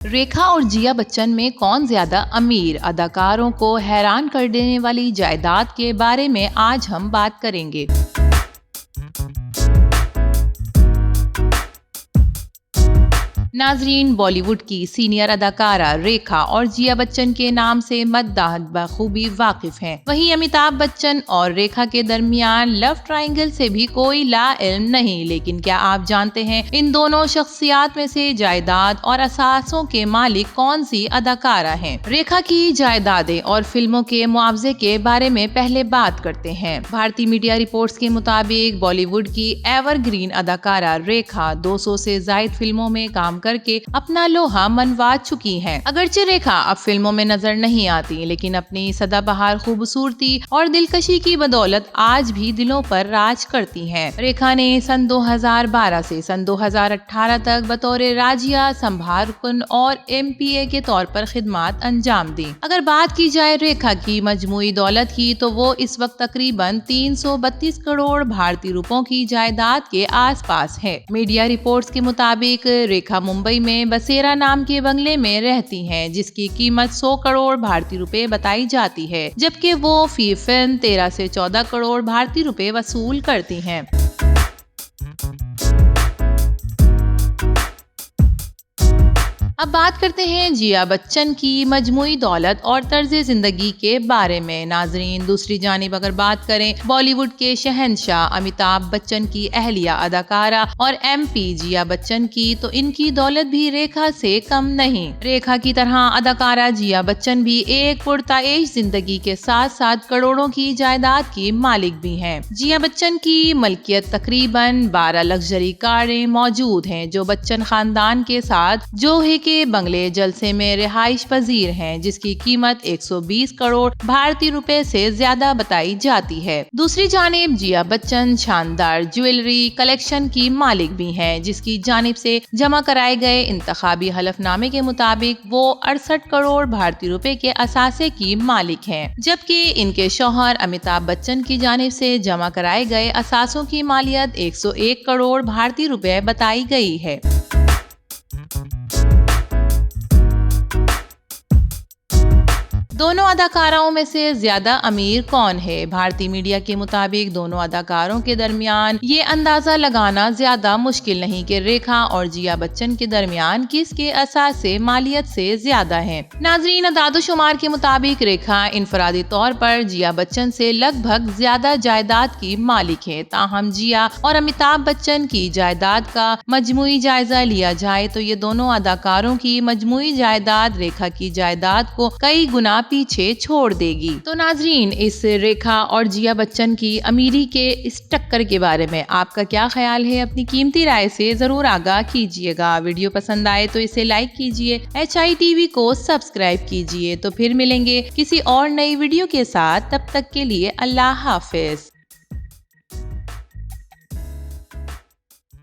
रेखा और जिया बच्चन में कौन ज्यादा अमीर? अदाकारों को हैरान कर देने वाली जायदाद के बारे में आज हम बात करेंगे। नाजरीन, बॉलीवुड की सीनियर अदाकारा रेखा और जिया बच्चन के नाम से मद्दाह बखूबी वाकिफ हैं। वहीं अमिताभ बच्चन और रेखा के दरमियान लव ट्रायंगल से भी कोई लाइल्म नहीं। लेकिन क्या आप जानते हैं इन दोनों शख्सियात में से जायदाद और असासों के मालिक कौन सी अदाकारा हैं? रेखा की जायदादें और फिल्मों के मुआवजे के बारे में पहले बात करते हैं। भारतीय मीडिया रिपोर्ट्स के मुताबिक बॉलीवुड की एवरग्रीन अदाकारा रेखा 200 से ज्यादा फिल्मों में काम करके अपना लोहा मनवा चुकी हैं। अगरचे रेखा अब फिल्मों में नजर नहीं आती, लेकिन अपनी सदाबहार खूबसूरती और दिलकशी की बदौलत आज भी दिलों पर राज करती हैं। रेखा ने सन 2012 से सन 2018 तक बतौर राजिया, संभारकुन और MPA के तौर पर खिदमत अंजाम दी। अगर बात की जाए रेखा की मजमूई दौलत की, तो वो इस वक्त तकरीबन 332 करोड़ भारतीय रुपयों की जायदाद के आसपास है। मीडिया रिपोर्ट्स के मुताबिक रेखा मुंबई में बसेरा नाम के बंगले में रहती हैं, जिसकी कीमत 100 करोड़ भारतीय रुपए बताई जाती है, जबकि वो फी फिल्म 13 से 14 करोड़ भारतीय रुपए वसूल करती हैं। अब बात करते हैं जिया बच्चन की मजमूई दौलत और तर्ज जिंदगी के बारे में। नाजरीन, दूसरी जानिब अगर बात करें बॉलीवुड के शहंशाह अमिताभ बच्चन की अहलिया अदाकारा और MP जिया बच्चन की, तो इनकी दौलत भी रेखा से कम नहीं। रेखा की तरह अदाकारा जिया बच्चन भी एक पुरताइश जिंदगी के साथ साथ करोड़ों की जायदाद की मालिक भी हैं। जिया बच्चन की मलकियत तकरीबन 12 लग्जरी कारें मौजूद हैं, जो बच्चन खानदान के साथ जोहे के बंगले जलसे में रिहाइश पजीर हैं, जिसकी कीमत 120 करोड़ भारतीय रुपए से ज्यादा बताई जाती है। दूसरी जानिब जिया बच्चन शानदार ज्वेलरी कलेक्शन की मालिक भी हैं, जिसकी जानिब से जमा कराए गए इंतखाबी हलफनामे के मुताबिक वो 68 करोड़ भारतीय रुपए के असासे की मालिक हैं, जबकि इनके शौहर अमिताभ बच्चन की जानिब से जमा कराए गए असासों की मालियत 101 करोड़ भारतीय रुपए बताई गई है। दोनों अदाकाराओं में से ज्यादा अमीर कौन है? भारतीय मीडिया के मुताबिक दोनों अदाकारों के दरमियान ये अंदाजा लगाना ज्यादा मुश्किल नहीं कि रेखा और जिया बच्चन के दरमियान किसके असासे मालियत से ज्यादा है। नाजरीन, अदादोशुमार के मुताबिक रेखा इनफरादी तौर पर जिया बच्चन से लगभग ज्यादा जायदाद की मालिक है। ताहम जिया और अमिताभ बच्चन की जायदाद का मजमुई जायजा लिया जाए तो ये दोनों अदाकारों की मजमुई जायदाद रेखा की जायदाद को कई गुना पीछे छोड़ देगी। तो नाजरीन, इस रेखा और जिया बच्चन की अमीरी के इस टक्कर के बारे में आपका क्या ख्याल है? अपनी कीमती राय से जरूर आगाह कीजिएगा। वीडियो पसंद आए तो इसे लाइक कीजिए, HITV को सब्सक्राइब कीजिए। तो फिर मिलेंगे किसी और नई वीडियो के साथ, तब तक के लिए अल्लाह हाफिज।